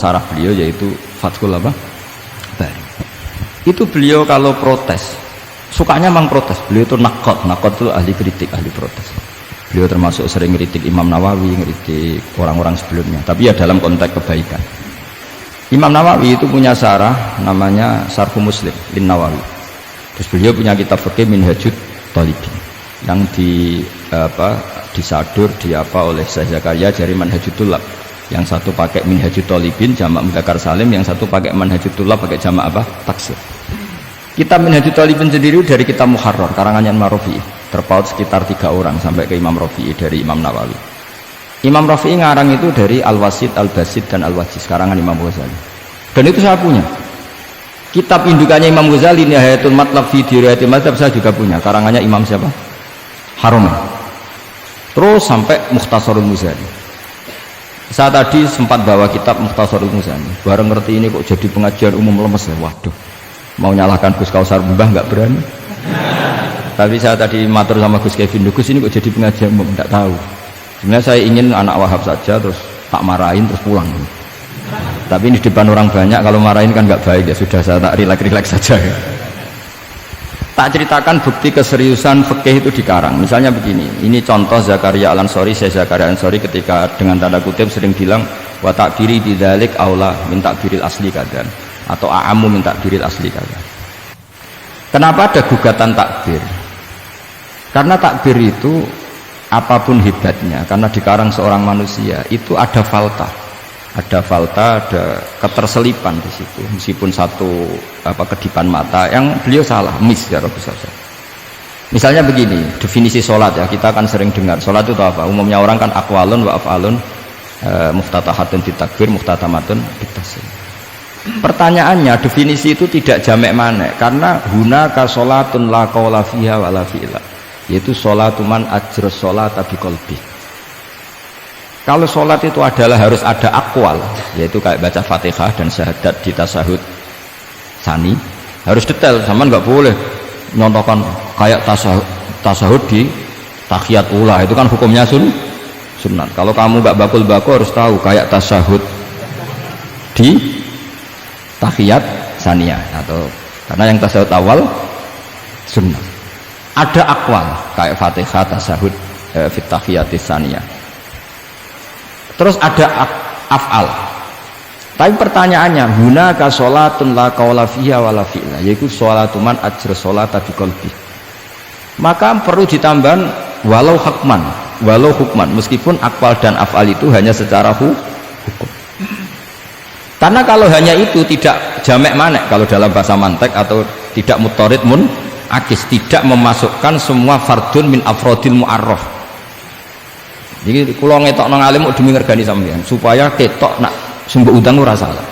sarah beliau yaitu Fathul apa? Bari. Itu beliau kalau protes, sukanya memang protes. Beliau itu nakot itu ahli kritik, ahli protes. Beliau termasuk sering kritik Imam Nawawi, kritik orang-orang sebelumnya. Tapi ya dalam konteks kebaikan. Imam Nawawi itu punya sarah namanya Syarh Muslim bin Nawawi. Terus beliau punya kitab fikih Minhajut Thalibin yang disadur oleh Syekh Zakaria dari Manhajut Thulab. Yang satu pakai Minhajut Thalibin jamak mudzakkar salim, yang satu pakai Manhajut Thulab pakai jamak taksir. Kitab Minhajut Thalibin sendiri dari kitab Muharrar karangan Imam Rafi'i, terpaut sekitar 3 orang sampai ke Imam Rafi'i dari Imam Nawawi. Imam Rafi'i ngarang itu dari Al-Wasid, Al-Basid dan Al-Wajiz karangan Imam Ghazali. Dan itu saya punya. Kitab indukannya Imam Ghazali Nihayatul Matlab fi Dirayatil Mazhab saya juga punya, karangannya Imam siapa? Haramain. Terus sampai Mukhtasarul Muzani. Saya tadi sempat bawa kitab Mukhtasarul Muzani. Bareng ngerti ini kok jadi pengajian umum lemes ya. Waduh. Mau nyalahkan Gus Kausar Mbah nggak berani. Tapi saya tadi matur sama Gus Kevin, Gus ini kok jadi pengajian umum, enggak tahu. Sebenarnya saya ingin anak Wahab saja terus tak marahin terus pulang. Tapi ini di depan orang banyak, kalau marahin kan nggak baik ya, sudah saya tak rileks saja ya. Tak ceritakan bukti keseriusan fikih itu dikarang. Misalnya begini, ini contoh Zakaria Al-Ansori, Syekh Zakaria Al-Ansori ketika dengan tanda kutip sering bilang wa takbiri bidzalik aula min takbiril asli kadan, atau a'ammu min takbiril asli kadan. Kenapa ada gugatan takbir? Karena takbir itu apapun hebatnya, karena dikarang seorang manusia itu ada falta, ada keterselipan di situ. Meskipun satu kedipan mata yang beliau salah, miss ya Rabbi saja. Misalnya begini, definisi sholat ya, kita akan sering dengar sholat itu apa? Umumnya orang kan aqwalun wa af'alun, muftatahatun bitakbir, muftatamatun bitaslim. Pertanyaannya, definisi itu tidak jamek mana? Karena hunaka sholatun la qawla fiha wa la fi'la, yaitu sholatuman ajros sholata biqalbi. Kalau sholat itu adalah harus ada akwal, yaitu kayak baca Fatihah dan syahadat di tasyahud sani, harus detail, sama nggak boleh nyontohkan kayak tasyahud di tahiyat ula, itu kan hukumnya sunat. Kalau kamu nggak bakul-bakul harus tahu kayak tasyahud di tahiyat saniyah, atau karena yang tasyahud awal sunnah. Ada akwal kayak Fatihah tasyahud fit tahiyatis saniyah. Terus ada af'al. Tapi pertanyaannya, hunaka sholatun la qawla fiha wa la fi'la, yaitu sholatuman ajra sholata biqalbi. Maka perlu ditambah walau hukman, meskipun akwal dan af'al itu hanya secara hukum. Karena kalau hanya itu tidak jamek manek kalau dalam bahasa mantek, atau tidak mutorid akis, tidak memasukkan semua fardun min afrodil mu'arraf. Jadi kalau ngetok nang alim mau demi ngergani sampean supaya ketok nak sumber utang ora salah.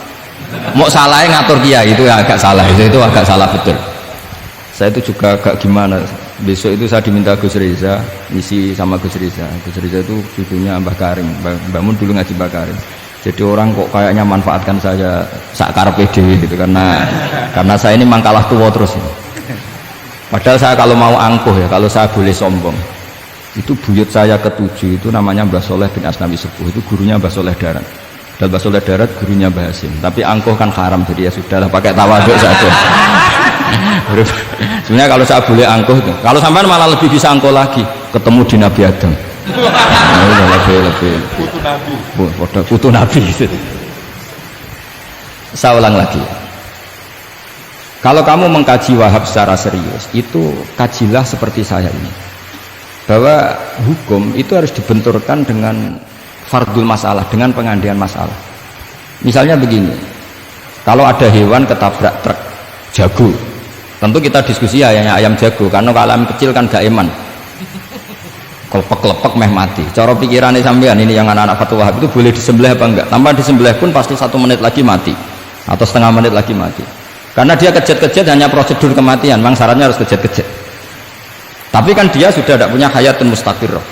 Mau salahnya ngatur kiai itu ya agak salah, itu agak salah betul. Saya itu juga agak gimana. Besok itu saya diminta Gus Reza ngisi sama Gus Reza. Gus Reza itu cucunya Mbah Karim, Mbah Mun dulu ngaji Mbah Karim. Jadi orang kok kayaknya manfaatkan saya sakarepe dhewe gitu, karena saya ini mangkalah tua terus. Padahal saya kalau mau angkuh ya, kalau saya boleh sombong, itu buyut saya ke-7 itu namanya Mbah Soleh bin Asnawi Sepuh, itu gurunya Mbah Soleh Darat, dan Mbah Soleh Darat gurunya Mbah Hasim. Tapi angkuh kan haram, jadi ya sudahlah pakai tawaduk saja. Sebenarnya kalau saya boleh angkuh itu, kalau sampai malah lebih bisa angkuh lagi, ketemu di Nabi Adam. lebih putu Nabi. Saya ulang lagi, kalau kamu mengkaji Wahab secara serius, itu kajilah seperti saya ini, bahwa hukum itu harus dibenturkan dengan fardul masalah, dengan pengandian masalah. Misalnya begini, kalau ada hewan ketabrak truk jago, tentu kita diskusi ayam jago, karena kalau ayam kecil kan gak eman, kelepek-kelepek meh mati. Cara pikirannya sampean ini yang anak-anak fatwa Wahab itu boleh disembelih apa enggak? Tanpa disembelih pun pasti 1 menit lagi mati, atau setengah menit lagi mati, karena dia kejat-kejat hanya prosedur kematian, memang syaratnya harus kejat-kejat. Tapi kan dia sudah tidak punya hayatun mustaqirrah.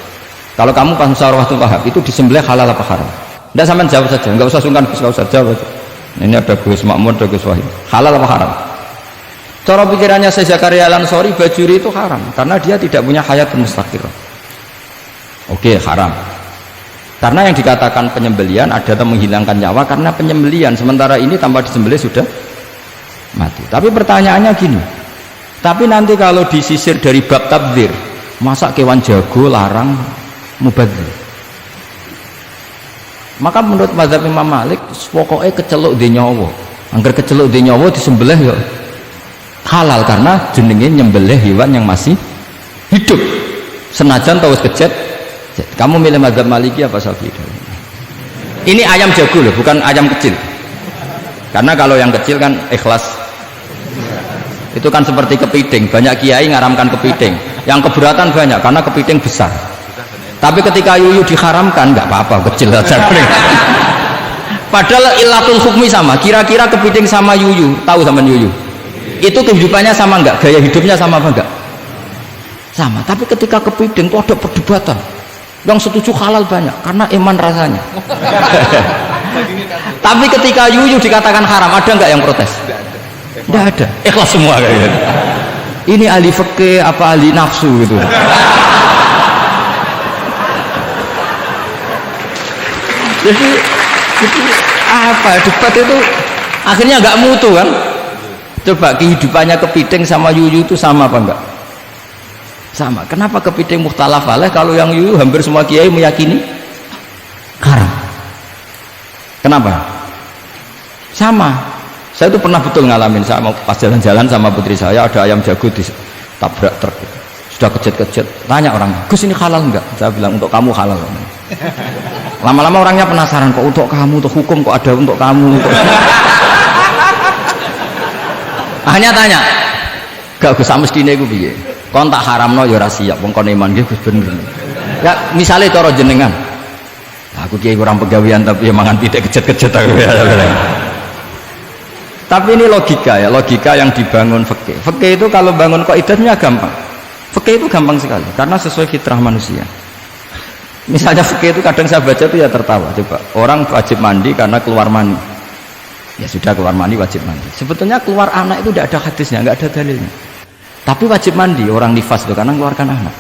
Kalau kamu pas musyawarah Wahab itu disembelih halal apa haram? Tidak, sampean jawab saja, nggak usah sungkan, nggak usah jawab. Ini ada Gus Makmur, ada Gus Wahid. Halal apa haram? Cara pikirannya Syekh Zakaria Al-Ansori, bajuri itu haram karena dia tidak punya hayatun mustaqirrah. Oke, haram. Karena yang dikatakan penyembelian ada yang menghilangkan nyawa karena penyembelian, sementara ini tanpa disembelih sudah mati. Tapi pertanyaannya gini, tapi nanti kalau disisir dari bab tabdzir, masa kewan jago larang mubadzir? Maka menurut mazhab Imam Malik pokoknya keceluk di nyawa, angger keceluk di nyawa disembelih ya halal karena jenenge nyembelih hewan yang masih hidup senajan tahu kecet. Kamu milih mazhab Maliki apa Syafi'i? Ini ayam jago loh, bukan ayam kecil. Karena kalau yang kecil kan ikhlas. Itu kan seperti kepiting, banyak kiai ngaramkan kepiting. Yang keberatan banyak karena kepiting besar. Tapi ketika yuyu diharamkan nggak apa-apa, kecil saja. Padahal ilatul hukmi sama. Kira-kira kepiting sama yuyu, tahu sama yuyu? Itu kehidupannya sama nggak? Gaya hidupnya sama apa enggak? Sama. Tapi ketika kepiting itu ada perdebatan. Yang setuju halal banyak karena iman rasanya. Tapi ketika yuyu dikatakan haram, ada nggak yang protes? Tidak ada. Ikhlas semua kayak gitu. Ini ahli fikih apa ahli nafsu gitu. Jadi apa debat itu akhirnya nggak mutu kan? Coba kehidupannya kepiting sama yuyu itu sama apa enggak? Sama. Kenapa kepiting mukhtalaf alaih kalau yang yuyu hampir semua kiai meyakini haram? Kenapa? Sama. Saya itu pernah betul ngalamin, saya mau pas jalan-jalan sama putri saya ada ayam jago ditabrak truk. Sudah kejet-kejet, tanya orangnya, Gus ini halal enggak? Saya bilang untuk kamu halal. Lama-lama orangnya penasaran, kok untuk kamu, untuk hukum kok ada untuk kamu untuk... Hanya tanya, gak Gus mestine iku piye? Kon tak haramno ya ora siap wong kon iman nggih Gus bener. Ya misale cara jenengan. Aku kiai kurang pegawean tapi ya mangan pitik kejet-kejet aku. Tapi ini logika ya, logika yang dibangun fikih. Fikih itu kalau bangun kaidahnya gampang. Fikih itu gampang sekali karena sesuai fitrah manusia. Misalnya fikih itu kadang saya baca itu ya tertawa. Coba orang wajib mandi karena keluar mani. Ya sudah keluar mandi wajib mandi. Sebetulnya keluar anak itu tidak ada hadisnya, nggak ada dalilnya. Tapi wajib mandi orang nifas itu karena mengeluarkan anak.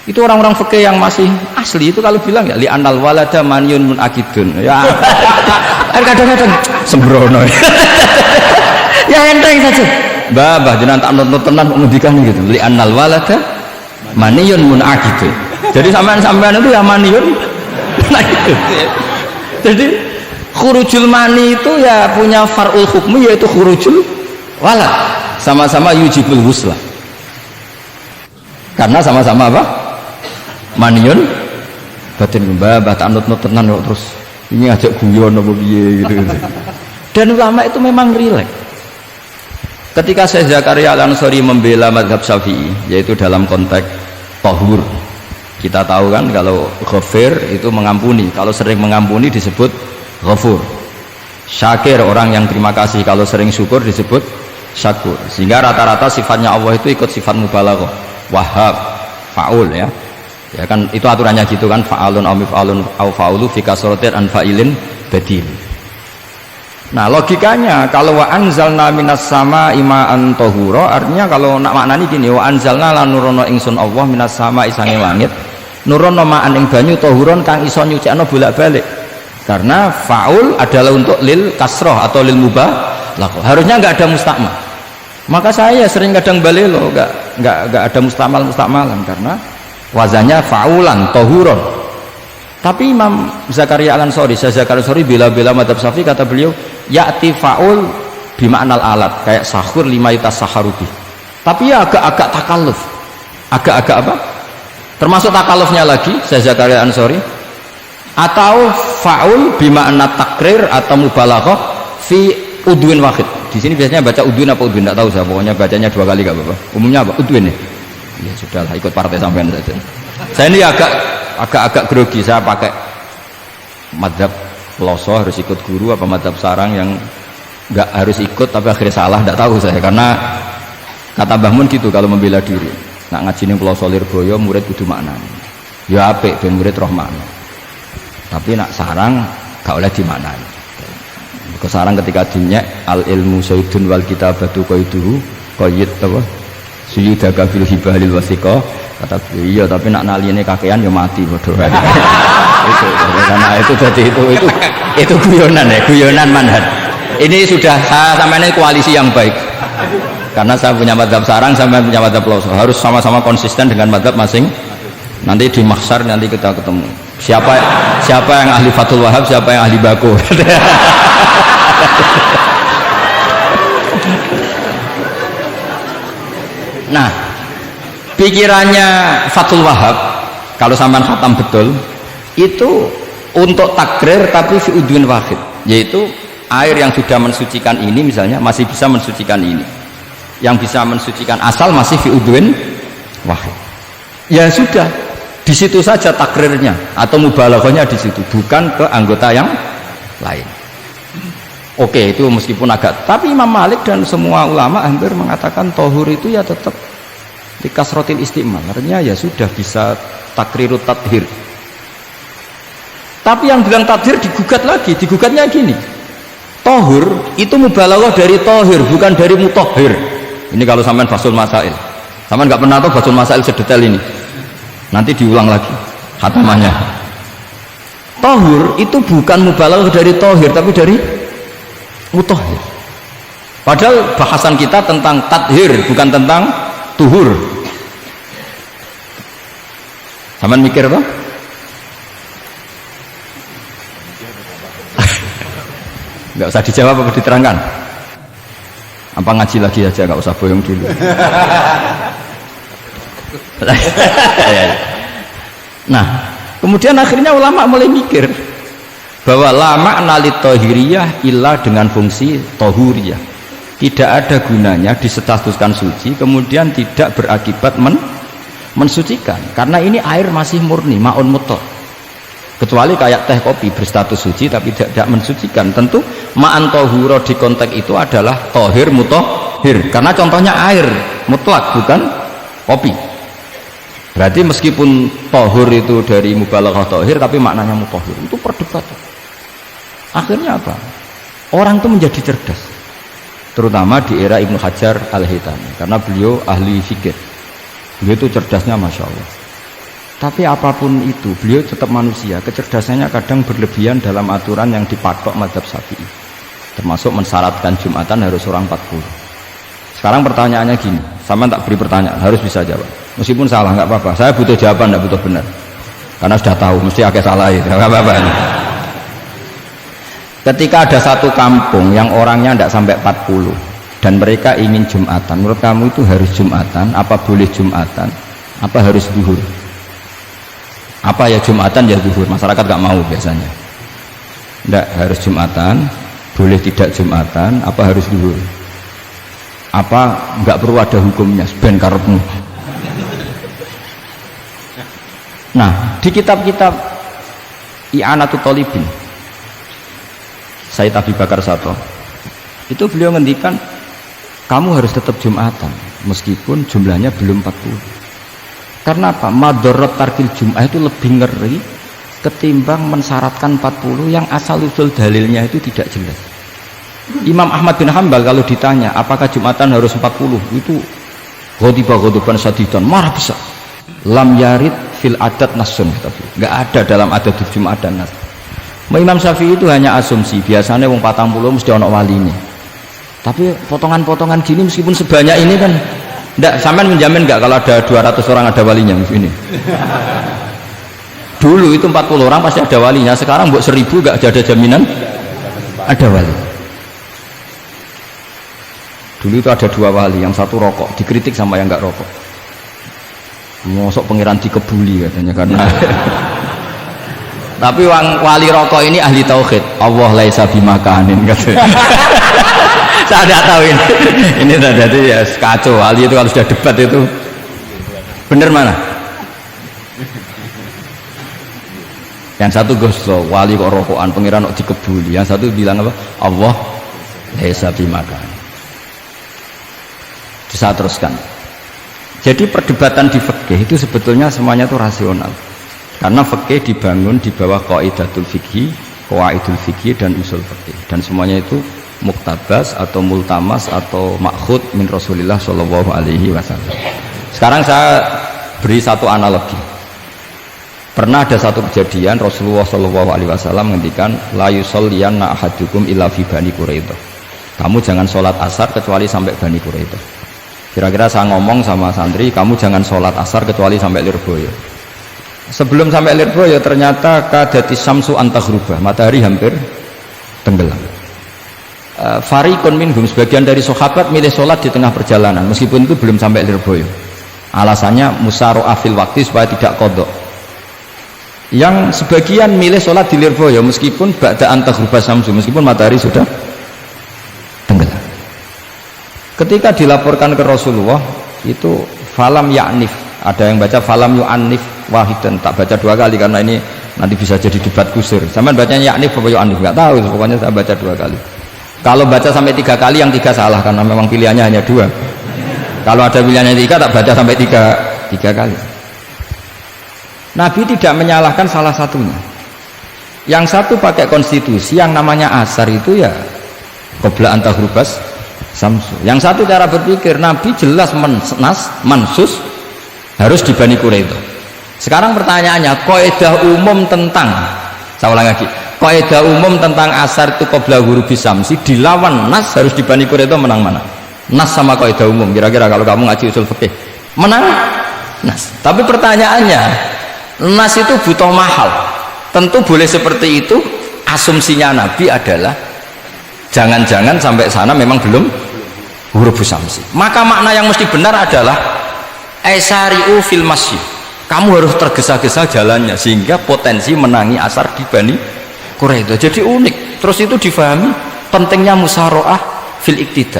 Itu orang-orang fikih yang masih asli itu kalau bilang ya li anal walada maniyun munakidun. Ya kadang-kadang sembrono. Ya enteng saja. Mbah jenengan tak nonton tenan ngendikan gitu. Li anal walada maniyun munakidun. Jadi sampean itu ya maniyun munakidun. Jadi khurujul mani itu ya punya far'ul hukmi yaitu khurujul walad. Sama-sama yujibul wusla. Karena sama-sama apa? Maniun batin mbah tak nut-nut tenan kok terus ini ajak guyon apa piye gitu. Dan ulama itu memang rileks. Ketika Syekh Zakaria Al-Ansari membela mazhab Syafi'i yaitu dalam konteks tahur. Kita tahu kan kalau ghafir itu mengampuni, kalau sering mengampuni disebut ghafur. Syakir orang yang terima kasih, kalau sering syukur disebut syakur. Sehingga rata-rata sifatnya Allah itu ikut sifat mubalaghah. Wahhab, faul ya. Ya kan itu aturannya gitu kan, fa'alun aw mif'alun aw fa'ulu fi kasratin an fa'ilin badil. Nah, logikanya kalau wa anzalna minas sama'i ma'an tahura, artinya kalau nak maknani gini, wa anzalna lan nurono ingsun Allah minas sama'i sange langit, nurono ma'an ing banyu tahuron kang iso nyucikno bolak-balik. Karena faul adalah untuk lil kasroh atau lil mubah, harusnya nggak ada mustakmal. Maka saya sering kadang balelo nggak ada mustakmalan karena wazannya faulan tohuron. Tapi Imam Zakaria Al-Ansari, Syekh Zakaria Al-Ansari bela-bela madzhab Syafi'i, kata beliau ya'ti faul bima'nal alat kayak sahur lima itas saharubi. Tapi ya agak-agak takalluf, agak-agak apa? Termasuk takallufnya lagi Syekh Zakaria Al-Ansari, atau faul bima'na takrir atau mubalaghah fi udwin wahid. Di sini biasanya baca udwin apa udwin, tidak tahu saya, pokoknya bacanya 2 kali gak apa-apa. Umumnya apa? Udwin ya? Ya sudahlah, ikut partai sampean saja. Saya ini agak grogi, saya pakai madzhab peloso harus ikut guru apa madzhab sarang yang nggak harus ikut tapi akhirnya salah, tidak tahu saya. Karena kata Mbah Mun gitu kalau membela diri, nak ngaji ning peloso Lirboyo murid kudu maknani. Ya apik ben murid roh makna. Tapi nak sarang gak oleh dimaknani. Kesarang ketika dinyak al ilmu sayyidun wal kitabatu qaiduhu qayyid apa suyudaka fil hibalil wasiqa, kata iya tapi nak naline kakean ya mati padha. karena itu jadi itu guyonan ya, guyonan manhaj. Ini sudah saya sama ini koalisi yang baik, karena saya punya mazhab sarang, saya punya mazhab pelosok, harus sama-sama konsisten dengan mazhab masing. Nanti di mahsyar nanti kita ketemu siapa yang ahli Fathul Wahab, siapa yang ahli Bako. Nah, pikirannya Fathul Wahab kalau sampean khatam betul itu untuk takrir tapi fi udwin wahid, yaitu air yang sudah mensucikan ini misalnya masih bisa mensucikan ini, yang bisa mensucikan asal masih fi udwin wahid. Ya sudah, di situ saja takrirnya atau mubalaghahnya di situ, bukan ke anggota yang lain. Oke, itu meskipun agak, tapi Imam Malik dan semua ulama hampir mengatakan tohur itu ya tetap di kasrotil istimal, artinya ya sudah bisa takrirut tathir. Tapi yang bilang tathir digugat lagi, digugatnya gini, tohur itu mubalaghah dari tohir, bukan dari mutohir. Ini kalau sampean Basul Masail, sampean nggak pernah tahu Basul Masail sedetail ini, nanti diulang lagi khatamannya. Tohur itu bukan mubalaghah dari tohir, tapi dari mutohir. Padahal bahasan kita tentang tathir, bukan tentang tuhur. Sampean mikir apa? Nggak usah dijawab apa diterangkan? Apa ngaji lagi aja, nggak usah bohong dulu. Nah, kemudian akhirnya ulama mulai mikir bahwa lama nalit tohiriyah ilah dengan fungsi tohuriyah, tidak ada gunanya disetatuskan suci kemudian tidak berakibat mensucikan, karena ini air masih murni ma'un mutlaq, kecuali kayak teh kopi berstatus suci tapi tidak mensucikan. Tentu ma'an tohuro di konteks itu adalah tohir mutohir, karena contohnya air mutlak bukan kopi. Berarti meskipun tohur itu dari mubalaghah tohir tapi maknanya mutohir, itu perdebatan. Akhirnya apa? Orang itu menjadi cerdas, terutama di era Ibnu Hajar Al-Haytami, karena beliau ahli fikih. Beliau itu cerdasnya Masya Allah. Tapi apapun itu, beliau tetap manusia. Kecerdasannya kadang berlebihan dalam aturan yang dipatok mazhab Syafi'i, termasuk mensyaratkan Jumatan harus orang 40. Sekarang pertanyaannya gini, sama tak beri pertanyaan, harus bisa jawab. Meskipun salah, nggak apa-apa. Saya butuh jawaban, nggak butuh benar. Karena sudah tahu, mesti agak salah itu, nggak apa-apa. Ketika ada satu kampung yang orangnya tidak sampai 40 dan mereka ingin Jumatan, menurut kamu itu harus Jumatan? Apa boleh Jumatan? Apa harus zuhur? Apa ya Jumatan ya zuhur? Masyarakat nggak mau biasanya. Tidak, harus Jumatan. Boleh tidak Jumatan? Apa harus zuhur? Apa nggak perlu ada hukumnya? Ben karepmu. Nah, di kitab-kitab I'anatul Thalibin, Sayyid Abi Bakar Sato itu beliau ngendikan kamu harus tetap Jumatan meskipun jumlahnya belum 40. Karena apa? Madharat tarkil Jum'ah itu lebih ngeri ketimbang mensyaratkan 40 yang asal usul dalilnya itu tidak jelas. Imam Ahmad bin Hanbal kalau ditanya apakah Jumatan harus 40, itu ghadiban sadidan, marah besar. Lam yarid fil adat nasun, tapi nggak ada dalam adat Jumat dan nas. Imam Syafi'i itu hanya asumsi, biasanya wong 40 mesti ono waline. Tapi potongan-potongan gini meskipun sebanyak ini kan enggak, sampean menjamin enggak kalau ada 200 orang ada walinya ini? Dulu itu 40 orang pasti ada walinya, sekarang buat 1000 enggak ada jaminan ada wali. Dulu itu ada 2 wali, yang satu rokok, dikritik sama yang enggak rokok. Mosok pangeran dikebuli katanya karena tapi wali rokok ini ahli tauhid, Allah laisa bimakanin katanya. Saya tidak tahu ini jadi ya kacau. Wali itu kalau sudah debat itu bener mana? Yang satu goslo wali kok rokokan pangeran kok dikebuli, yang satu bilang apa? Allah laisa bimakanin. Bisa teruskan. Jadi perdebatan di fikih itu sebetulnya semuanya itu rasional. Karena fikih dibangun di bawah qaidatul fikih, qawaidul fikih dan usul fikih, dan semuanya itu muktabas atau multamas atau makhud min Rasulillah Shallallahu Alaihi Wasallam. Sekarang saya beri satu analogi. Pernah ada satu kejadian Rasulullah Shallallahu Alaihi Wasallam menghentikan la yusolliyanna ahadukum illa fi Bani Quraidah. Kamu jangan sholat asar kecuali sampai Bani Quraidah. Kira-kira saya ngomong sama santri, kamu jangan sholat asar kecuali sampai Lirboyo. Sebelum sampai Lirboyo ternyata kadati samsu antaghruba, matahari hampir tenggelam. Fariqun minhum, sebagian dari sahabat milih sholat di tengah perjalanan meskipun itu belum sampai Lirboyo. Alasannya musyaro'ah fil waktu supaya tidak kodok. Yang sebagian milih sholat di Lirboyo meskipun ba'da antaghruba samsu, meskipun matahari sudah tenggelam. Ketika dilaporkan ke Rasulullah itu falam ya'nif, ada yang baca falam yu'annif wahidan, tak baca dua kali karena ini nanti bisa jadi debat kusir. Sama bacanya ya'nif apa yu'annif nggak tahu, pokoknya saya baca dua kali. Kalau baca sampai tiga kali yang tiga salah karena memang pilihannya hanya dua. Kalau ada pilihannya tiga tak baca sampai tiga kali. Nabi tidak menyalahkan salah satunya. Yang satu pakai konstitusi yang namanya asar itu ya qabla antahrubas samsu. Yang satu cara berpikir Nabi jelas mansus harus di Bani Quraidah. Sekarang pertanyaannya, kaidah umum tentang, saya ulang lagi, kaidah umum tentang asar itu qabla ghurubi samsi dilawan nas harus di Bani Quraidah, menang mana? Nas sama kaidah umum. Kira-kira kalau kamu ngaji usul fikih menang nas. Tapi pertanyaannya, nas itu butuh mahal. Tentu boleh seperti itu. Asumsinya Nabi adalah jangan-jangan sampai sana memang belum huruf samsi. Maka makna yang mesti benar adalah aisari'u fil masjid. Kamu harus tergesa-gesa jalannya sehingga potensi menangi asar di Bani Quraidah. Jadi unik. Terus itu difahami pentingnya musyaro'ah fil iktida.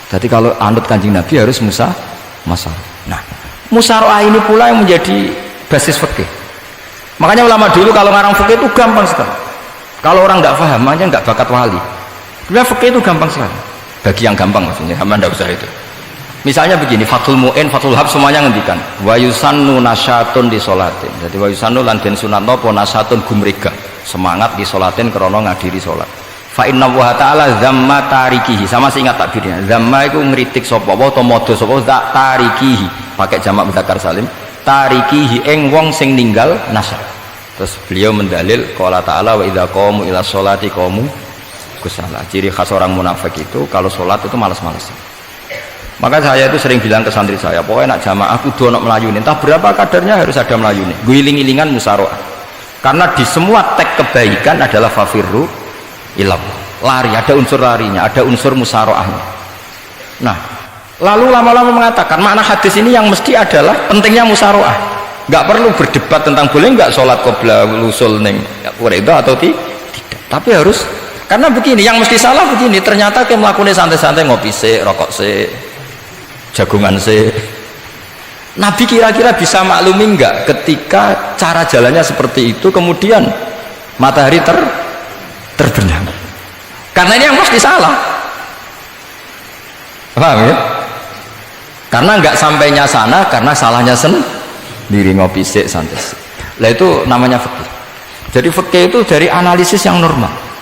Jadi kalau anut Kanjeng Nabi harus musyaro'ah. Nah, musyaro'ah ini pula yang menjadi basis fikih. Makanya ulama dulu kalau ngarang fikih itu gampang sekali. Kalau orang tidak paham aja nggak bakat wali. Karena fikih itu gampang sekali. Bagi yang gampang maksudnya, sama tidak usah itu. Misalnya begini, Fathul Mu'in, Fathul Hab semuanya ngendikan wa yusannu nasyatun di sholatin. Jadi wa yusannu lan den sunat napa nasyatun gumrega, semangat di sholatin krana ngadiri sholat. Fa inna wa ta'ala zamma tarikihi, sama sih ingat takbirnya. Zamma itu ngritik sapa wa ta modho sapa tarikihi, pakai jamak mudzakkar salim. Tarikihi ing wong sing ninggal nasyat. Terus beliau mendalil qala ta'ala wa idza qamu ila sholati qamu kusala. Ciri khas orang munafik itu kalau sholat itu malas-malasan. Maka saya itu sering bilang ke santri saya, pokoknya nak jamaah kudu ono melayuni, entah berapa kadarnya harus ada melayuni. Guling-gilingan musyaroah. Karena di semua teks kebaikan adalah fafirru ilam. Lari, ada unsur larinya, ada unsur musyaroahnya. Nah, lalu lama-lama mengatakan makna hadis ini yang mesti adalah pentingnya musyaroah. Nggak perlu berdebat tentang boleh nggak sholat qabla usul neng Quraidah atau tidak. Tapi harus, karena begini, yang mesti salah begini, ternyata kayak melakukan santai-santai ngopi se, rokok se, jagungan se. Nabi kira-kira bisa maklumi enggak ketika cara jalannya seperti itu kemudian matahari terbenam? Karena ini yang pasti salah. Paham ya? Karena enggak sampainya sana karena salahnya sendiri, ngopi se, santai se. Lah itu namanya fikih. Jadi fikih itu dari analisis yang normal.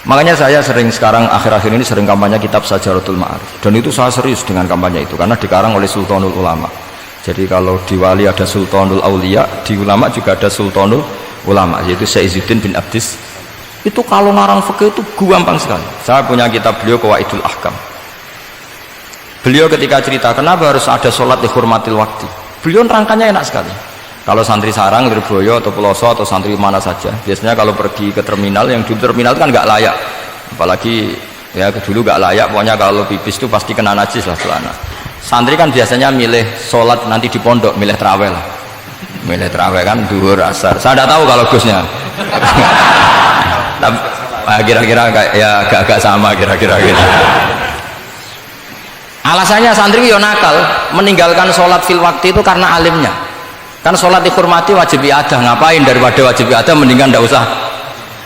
Makanya saya sering sekarang akhir-akhir ini sering kampanye kitab Sajaratul Ma'arif, dan itu saya serius dengan kampanye itu karena dikarang oleh Sultanul Ulama. Jadi kalau di wali ada Sultanul Aulia, di ulama juga ada Sultanul Ulama, yaitu Syekh Izzuddin bin Abdis. Itu kalau ngarang fikih itu gampang sekali. Saya punya kitab beliau Qawaidul Ahkam. Beliau ketika cerita kenapa harus ada sholat dihormatil waktu, beliau rangkanya enak sekali. Kalau santri sarang, Lirboyo atau Peloso atau santri mana saja, biasanya kalau pergi ke terminal, yang di terminal itu kan nggak layak, apalagi ya dulu nggak layak, pokoknya kalau pipis itu pasti kena najis lah celana. Santri kan biasanya milih sholat nanti di pondok, milih terawih lah, milih terawih kan duhur asar. Saya tidak tahu kalau Gusnya, kira-kira ya agak sama kira-kira gitu. Alasannya santri yo nakal, meninggalkan sholat fil waktu itu karena alimnya. Kan sholat dihormati wajib iadah, ngapain daripada wajib iadah mendingan tidak usah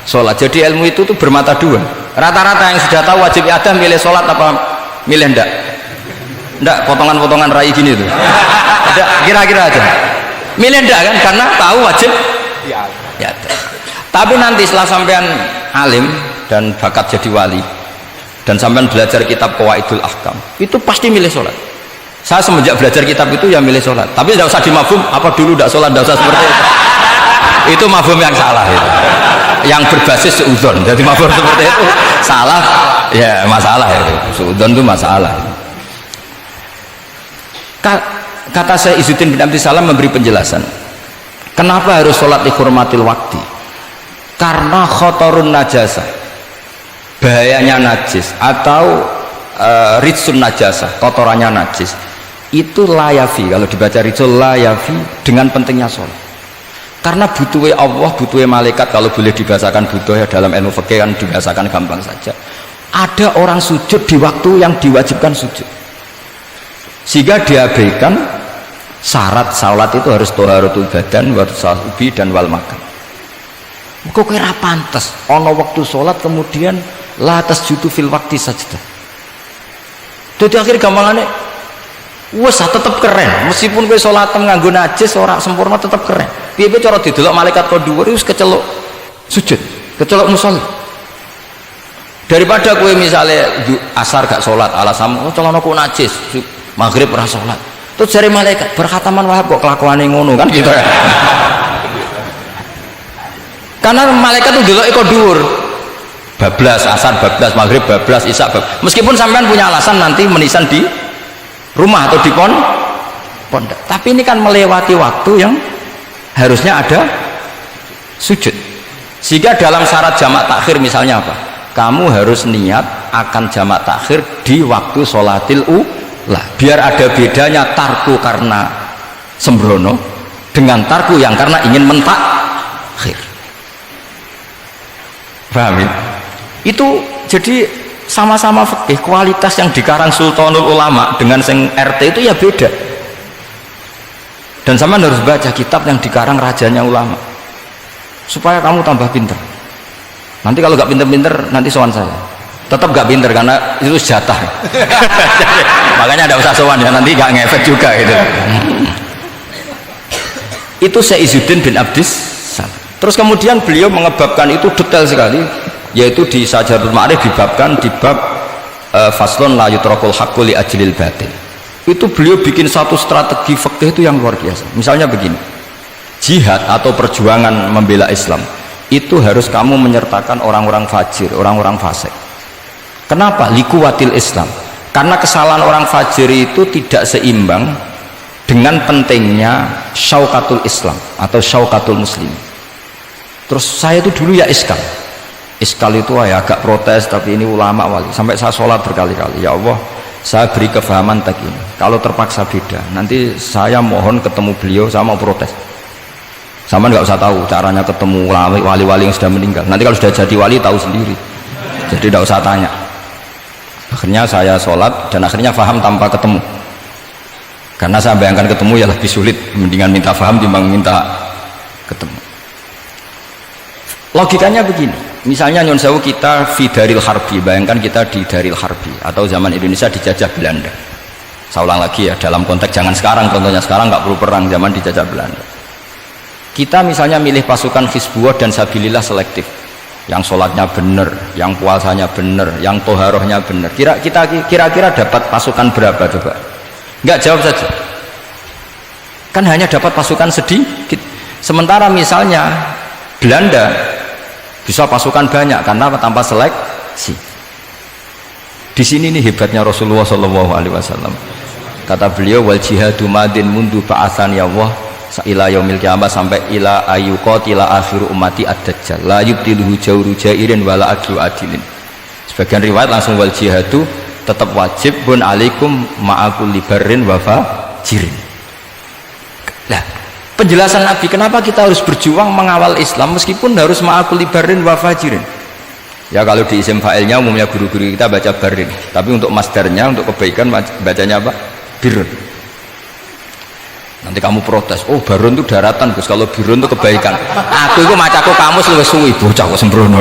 sholat. Jadi ilmu itu tuh bermata dua. Rata-rata yang sudah tahu wajib iadah milih sholat apa milih ndak? Ndak, potongan-potongan rai gini tuh. Ndak, kira-kira aja milih ndak kan, karena tahu wajib iadah. Tapi nanti setelah sampean alim dan bakat jadi wali dan sampean belajar kitab Qawaidul Ahkam, itu pasti milih sholat. Saya semenjak belajar kitab itu ya milih sholat, tapi tidak usah dimafhum apa dulu tidak sholat, tidak usah seperti itu mafhum yang salah itu, yang berbasis suudzon. Jadi mafhum seperti itu salah, ya masalah itu, suudzon itu masalah. Kata saya Izzuddin bin Abdissalam memberi penjelasan kenapa harus sholat dihormatil waktu, karena khotorun najasah, bahayanya najis atau ritsun najasah, kotorannya najis itu layafi, kalau dibaca ritsul layafi dengan pentingnya sholat, karena butuhnya Allah, butuhnya malaikat. Kalau boleh dibahasakan butuh ya dalam ilmu fikih kan dibahasakan gampang saja, ada orang sujud di waktu yang diwajibkan sujud, sehingga diabaikan syarat sholat itu harus toharatul badan wa sahubi dan wal makan. Kok kira pantas ono waktu sholat kemudian la tasjudu fil waktu sajdah. Jadi akhir gampangannya wes tetep keren, meskipun kowe sholat nganggo najis ora sempurna tetep keren. Piye-piye cara didelok malaikat kok dhuwur wis keceluk sujud, keceluk musolli. Daripada kowe misalnya asar gak sholat alasanmu celanaku najis, maghrib ora sholat, terus jari malaikat berkhataman Wahab kok kelakuane ngono kan gitu ya. Karena malaikat itu delok kok dhuwur, bablas asar, bablas maghrib, bablas isya, meskipun sampean punya alasan nanti menisan di rumah atau di pondok, tapi ini kan melewati waktu yang harusnya ada sujud. Sehingga dalam syarat jamak takhir misalnya apa, kamu harus niat akan jamak takhir di waktu sholatil ula, biar ada bedanya tarku karena sembrono dengan tarku yang karena ingin mentakhir. Paham ya? Itu jadi sama-sama fikih, kualitas yang dikarang Sultanul Ulama dengan sing RT itu ya beda. Dan sama harus baca kitab yang dikarang rajanya ulama supaya kamu tambah pinter. Nanti kalau gak pinter-pinter nanti sowan saya, tetap gak pinter karena itu jatah. Makanya ada usah sowan ya, nanti gak ngefek juga gitu. Itu Syekh Izzuddin bin Abdissalam. Terus kemudian beliau mengebabkan itu detail sekali, yaitu di Sajaratul Ma'arif dibabkan di bab faslun la yutrakul haqqu li ajlil batil. Itu beliau bikin satu strategi fikih itu yang luar biasa. Misalnya begini, jihad atau perjuangan membela Islam itu harus kamu menyertakan orang-orang fajir, orang-orang fasik. Kenapa? Likuwatil Islam, karena kesalahan orang fajir itu tidak seimbang dengan pentingnya syaukatul Islam atau syaukatul muslim. Terus saya itu dulu ya iskal itu ya agak protes, tapi ini ulama wali, sampai saya sholat berkali-kali, ya Allah saya beri kefahaman tak ini, kalau terpaksa beda nanti saya mohon ketemu beliau, saya mau protes. Sama nggak usah tahu caranya ketemu wali-wali yang sudah meninggal, nanti kalau sudah jadi wali tahu sendiri, jadi tidak usah tanya. Akhirnya saya sholat dan akhirnya faham tanpa ketemu, karena saya bayangkan ketemu ya lebih sulit, mendingan minta faham timbang minta ketemu. Logikanya begini, misalnya nyun sewu kita di Daril Harbi, bayangkan kita di Daril Harbi atau zaman Indonesia dijajah Belanda. Saya ulang lagi ya, dalam konteks jangan sekarang, contohnya sekarang nggak perlu perang, zaman dijajah Belanda. Kita misalnya milih pasukan Hizbullah dan Sabilillah selektif, yang sholatnya benar, yang puasanya benar, yang toharohnya benar. Kira-kira dapat pasukan berapa coba? Nggak, jawab saja. Kan hanya dapat pasukan sedikit. Sementara misalnya Belanda bisa pasukan banyak karena tanpa seleksi. Di sini nih hebatnya Rasulullah SAW. Kata beliau, wal jihadu madin mundu ba'atsan ya Allah ila yaumil qiyamah, sampai ila ayyuqatila akhiru ummati ad-dajjal la yubtiluhu jawru jairin wala adlu adilin. Sebagian riwayat langsung wal jihadu tetap wajib bun alaikum ma'akul libarin wa fajirin. Nah, penjelasan Nabi kenapa kita harus berjuang mengawal Islam meskipun harus ma'akul libarin wa fajirin. Ya kalau di isim fa'ilnya umumnya guru-guru kita baca barin, tapi untuk masdarnya, untuk kebaikan bacanya apa? Birun. Nanti kamu protes, oh barun itu daratan Gus, kalau birun itu kebaikan. Aku itu macaku kamus luwih suwi, bocah kok sembrono.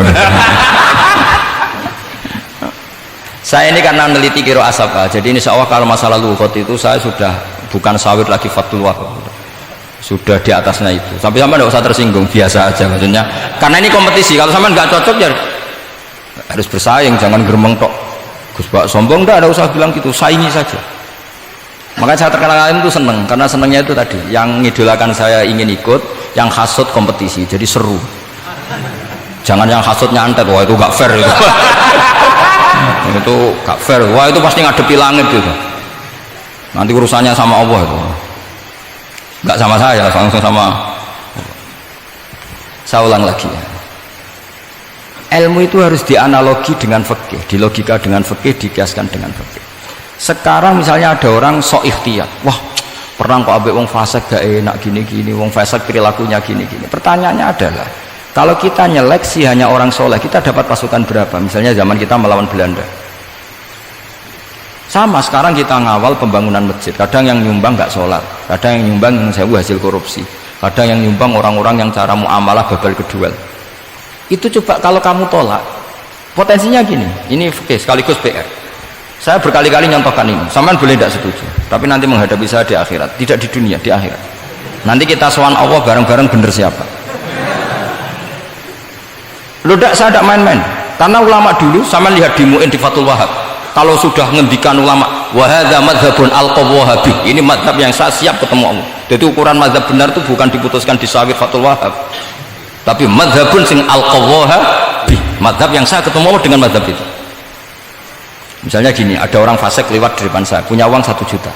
Saya ini karena meneliti kiro asapa, jadi insya Allah kalau masalah lughot itu saya sudah bukan sawir lagi fatul wahab, sudah di atasnya itu. Sampai tidak usah tersinggung, biasa aja maksudnya. Karena ini kompetisi, kalau sampai nggak cocok ya harus bersaing, jangan geremeng tok. Gus Pak sombong, enggak ada usah bilang gitu, saingi saja. Makanya saya terkenal alim itu seneng, karena senengnya itu tadi, yang ngidolakan saya ingin ikut, yang hasut kompetisi, jadi seru. Jangan yang hasut nyantet, wah itu gak fair itu. Itu gak fair, wah itu pasti ngadepi langit gitu. Nanti urusannya sama Allah itu. Gak sama saya, langsung sama. Saya ulang lagi ya. Ilmu itu harus dianalogi dengan fikih, dilogika dengan fikih, dikiaskan dengan fikih. Sekarang misalnya ada orang sok ikhtiyat, wah perang kok ambek wong fasik gak enak gini-gini, wong fasik perilakunya gini-gini. Pertanyaannya adalah, kalau kita nyeleksi hanya orang soleh, kita dapat pasukan berapa? Misalnya zaman kita melawan Belanda. Sama sekarang kita ngawal pembangunan masjid, kadang yang nyumbang gak sholat, kadang yang nyumbang yang sewu hasil korupsi, kadang yang nyumbang orang-orang yang cara muamalah babal kedua. Itu coba kalau kamu tolak, potensinya gini, ini oke, sekaligus PR. Saya berkali-kali nyontohkan ini, sampean boleh tidak setuju, tapi nanti menghadapi saya di akhirat, tidak di dunia, di akhirat. Nanti kita sowan Allah bareng-bareng, bener siapa? Lu saya tidak main-main, karena ulama dulu, sampean lihat di Mu'in di Fathul Wahab, kalau sudah ngendikan ulama, wahadha madhabun al-qawwahabi, ini madhab yang saya siap ketemu Allah. Jadi ukuran madhab benar itu bukan diputuskan di Sawir Fathul Wahab, tapi madhabun sing al-qawwahabi, madhab yang saya ketemu Allah dengan madhab itu. Misalnya gini, ada orang fasik lewat di depan saya, punya uang 1 juta.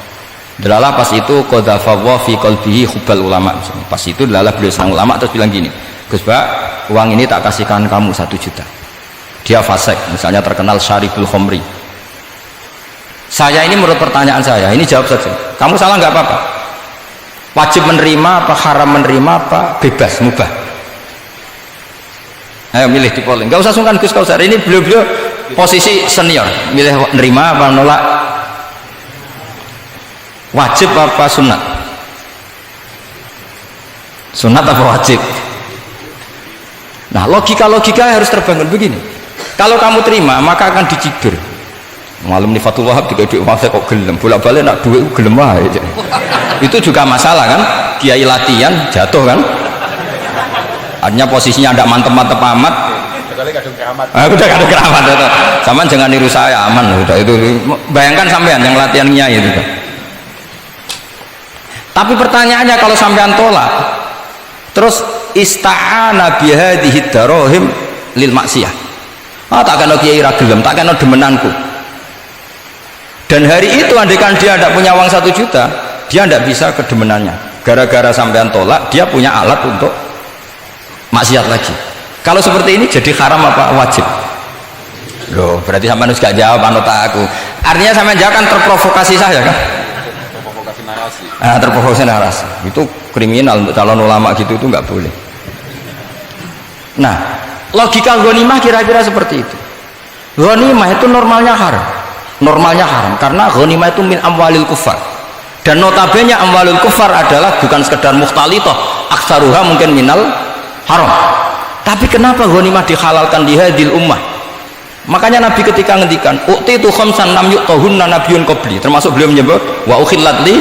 Delalah pas itu qadhafallahu fi qalbihi hubbal ulama. Pas itu delalah beliau senang ulama, terus bilang gini, Gus Pak, uang ini tak kasihkan kamu 1 juta. Dia fasik, misalnya terkenal syaribul khomri. Saya ini menurut pertanyaan saya, ini jawab saja. Kamu salah nggak apa-apa. Wajib menerima apa, haram menerima apa, bebas, mubah. Ayo milih di polling. Nggak usah sungkan Gus Kausar. Ini beliau-beliau posisi senior, milih nerima apa nolak, wajib apa sunat, sunat apa wajib. Nah logika harus terbangun begini, kalau kamu terima maka akan dicibir. Malam di Fathul Wahab juga duit saya kok gelem, bolak-balik nak duit gelem aja. Itu juga masalah kan, kiai latihan jatuh kan, artinya posisinya ada mantep-mantep amat. Udah kadung keramat itu. Sama jangan niru saya, aman udah itu. Bayangkan sampean yang latihan nyai itu. Tapi pertanyaannya kalau sampean tolak, terus ista'ana bihadhihi darahim lil maksiyah. Tak kena kiai ra gelem, tak kena demenanku. Dan hari itu andaikan dia tidak punya uang 1 juta, dia tidak bisa kedemenannya. Gara-gara sampean tolak, dia punya alat untuk maksiat lagi. Kalau seperti ini jadi haram apa wajib? Loh, berarti sampai harus gak jawab anut aku. Artinya sampai jawab kan terprovokasi saya kan? Terprovokasi narasi. Terprovokasi narasi. Itu kriminal untuk calon ulama gitu, itu nggak boleh. Nah, logika ghanimah kira-kira seperti itu. Ghanimah itu normalnya haram. Normalnya haram karena ghanimah itu min amwalil kufar. Dan notabene amwalul kufar adalah bukan sekedar mukhtalithah, aksaruha mungkin minal haram. Tapi kenapa ghanimah dihalalkan di hadil ummah? Makanya Nabi ketika ngendikan u'titu khamsan lam yu'tahunna nabiyyun qabli, termasuk beliau menyebut wa ukhillat li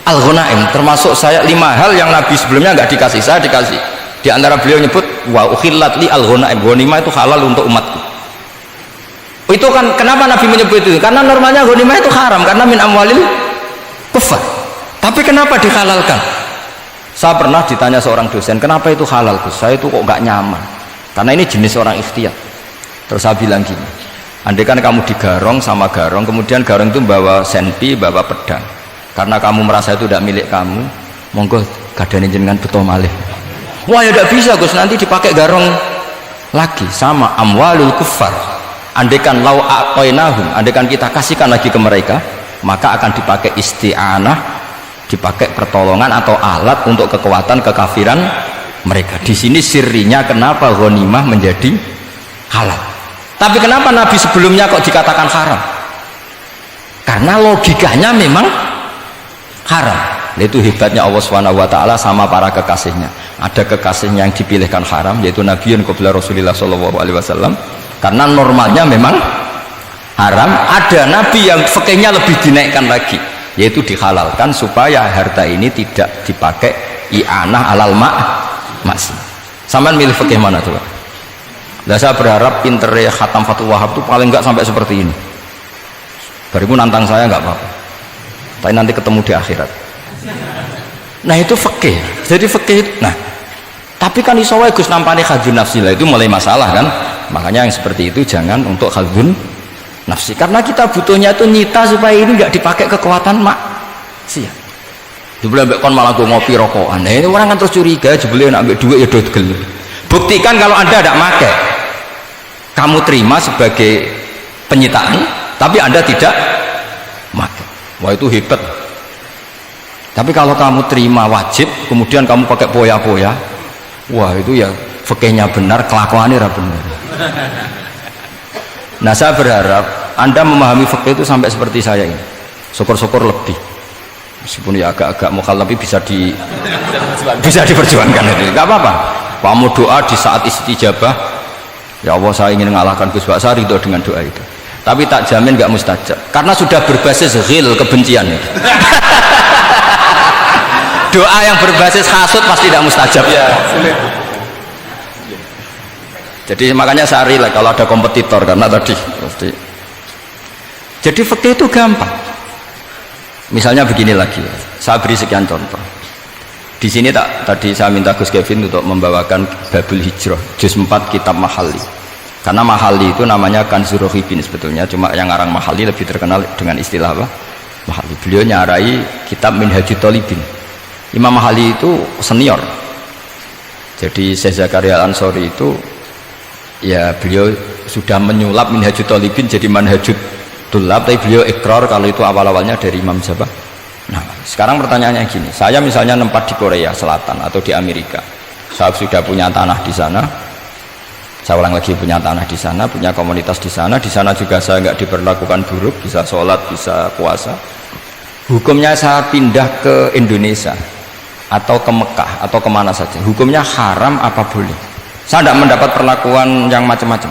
al-ghanaim, termasuk saya 5 hal yang Nabi sebelumnya enggak dikasih, saya dikasih. Di antara beliau menyebut wa ukhillat li al-ghanaim, ghanimah itu halal untuk umatku. Itu kan kenapa Nabi menyebut itu? Karena normalnya ghanimah itu haram karena min amwalil kufar. Tapi kenapa dihalalkan? Saya pernah ditanya seorang dosen, kenapa itu halal Gus? Saya itu kok nggak nyaman, karena ini jenis orang ikhtiyat. Terus saya bilang gini, andai kan kamu digarong sama garong, kemudian garong itu bawa senpi, bawa pedang, karena kamu merasa itu tidak milik kamu, monggo gadani jenengan betul malih. Wah ya tidak bisa Gus, nanti dipakai garong lagi. Sama amwalul kufar, andai kan lau aqainahum, andai kan kita kasihkan lagi ke mereka, maka akan dipakai isti'anah, dipakai pertolongan atau alat untuk kekuatan kekafiran mereka. Di sini sirinya kenapa ghanimah menjadi halal. Tapi kenapa Nabi sebelumnya kok dikatakan haram? Karena logikanya memang haram. Itu hebatnya Allah SWT sama para kekasihnya. Ada kekasihnya yang dipilihkan haram, yaitu Nabi yang qabla Rasulullah SAW, karena normalnya memang haram. Ada Nabi yang fikihnya lebih dinaikkan lagi, yaitu dihalalkan supaya harta ini tidak dipakai i'anah alal maksiyah. Sampean milih fikih mana coba? Nah, saya berharap pinternya khatam Fathul Wahab itu paling enggak sampai seperti ini. Bariku nantang saya enggak apa-apa. tapi nanti ketemu di akhirat. Nah itu fikih. Jadi fikih itu, nah tapi kan iso wae Gus nampane khadzun nafsi lah, itu mulai masalah kan. Makanya yang seperti itu jangan untuk khadzun nafsi, karena kita butuhnya itu nyita supaya ini nggak dipakai kekuatan maksiat. Jebule ambek kon malah go ngopi rokokan. Nah ini orang kan terus curiga, jebule nek ambek duit ya dogel. Buktikan kalau Anda tidak pakai, kamu terima sebagai penyitaan, tapi Anda tidak pakai. Wah itu hebat. Tapi kalau kamu terima wajib, kemudian kamu pakai poya-poya, wah itu ya fikihnya benar, kelakuannya ra benar. Nah saya berharap Anda memahami fikih itu sampai seperti saya ini. Syukur-syukur lebih. Meskipun ya agak-agak mukhalaf, tapi bisa diperjuangkan itu. Enggak apa-apa. Kamu doa di saat istijabah, ya Allah saya ingin mengalahkan Gus Baksa, ridho dengan doa itu. Tapi tak jamin enggak mustajab. Karena sudah berbasis ghil, kebencian itu. Doa yang berbasis hasud pasti tidak mustajab ya. Jadi makanya saya rela kalau ada kompetitor, karena tadi pasti. Jadi fikih itu gampang. Misalnya begini lagi, saya beri sekian contoh. Di sini tadi saya minta Gus Kevin untuk membawakan Babul Hijrah juz 4 kitab Mahali. Karena Mahali itu namanya Kanzur Rohibin sebetulnya, cuma yang ngarang Mahali lebih terkenal dengan istilah apa? Mahali. Beliau nyarai kitab Minhajut Thalibin. Imam Mahali itu senior. Jadi Syekh Zakaria Al-Ansori itu ya beliau sudah menyulap Minhajut Thalibin jadi Manhajut Tulab, tapi beliau ikrar kalau itu awal-awalnya dari Imam Zabah. Nah sekarang pertanyaannya gini, saya misalnya nempat di Korea Selatan atau di Amerika, saya sudah punya tanah di sana, saya ulang lagi punya tanah di sana, punya komunitas di sana juga saya nggak diperlakukan buruk, bisa sholat, bisa puasa. Hukumnya saya pindah ke Indonesia atau ke Mekah atau kemana saja, hukumnya haram apa boleh? Saya tidak mendapat perlakuan yang macam-macam.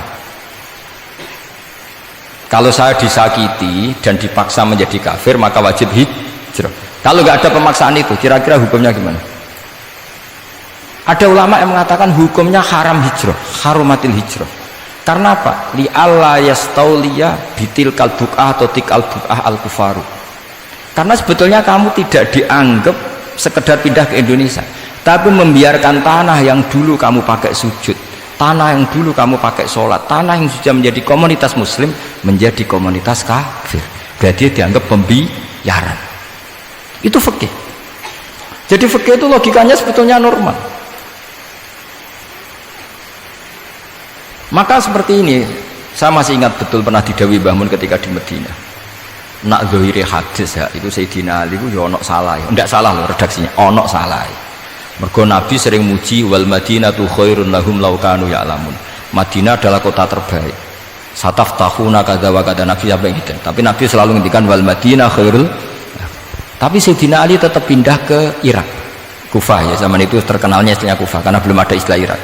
Kalau saya disakiti dan dipaksa menjadi kafir, maka wajib hijrah. Kalau nggak ada pemaksaan itu, kira-kira hukumnya gimana? Ada ulama yang mengatakan hukumnya haram hijrah, harumatil hijrah. Karena apa? Li alla yastauliya bitil kalbu'ah atau tikal bu'ah al kufaru. Karena sebetulnya kamu tidak dianggap sekedar pindah ke Indonesia, tapi membiarkan tanah yang dulu kamu pakai sujud, tanah yang dulu kamu pakai sholat, tanah yang sudah menjadi komunitas muslim menjadi komunitas kafir. Berarti dianggap pembiaran. Itu fikih. Jadi fikih itu logikanya sebetulnya normal. Maka seperti ini, saya masih ingat betul pernah didhawuhi Mbah Mun ketika di Madinah. Nak zahiri hadis ya, itu Sayyidina Ali itu ya ono salah ya. Enggak salah loh redaksinya, ono salah. Mergo Nabi sering muji wal Madinatu khairun lahum law kanu ya'lamun. Madinah adalah kota terbaik. Sataftahuna kadza wa kadza, Nabi apa gitu. Tapi Nabi selalu ngendikan wal Madinah khairul. Tapi Sayyidina Ali tetap pindah ke Irak, Kufah ya, zaman itu terkenalnya istilahnya Kufah karena belum ada istilah Irak.